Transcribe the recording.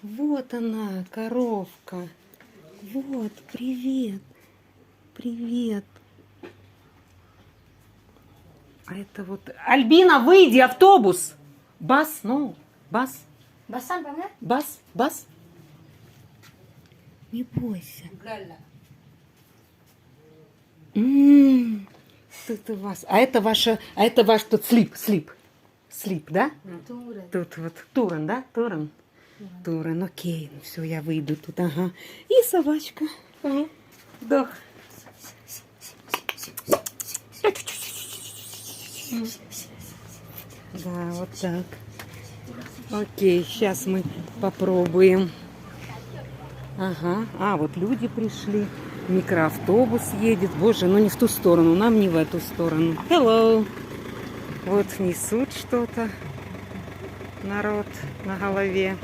Вот она, коровка. Вот, привет. Привет. А это вот... Альбина, выйди, автобус! Бас, ну, бас. Бассан бана? Бас, бас. Не бойся. Тут у вас. А это ваш тут слип, да? Туран. Тут вот Туран, да? Туран, окей. Ну все, я выйду тут, ага. И собачка. Да. Да, вот так. Окей, сейчас мы попробуем. Ага, вот люди пришли. Микроавтобус едет. Боже, ну не в ту сторону, нам не в эту сторону. Hello. Вот несут что-то. Народ на голове.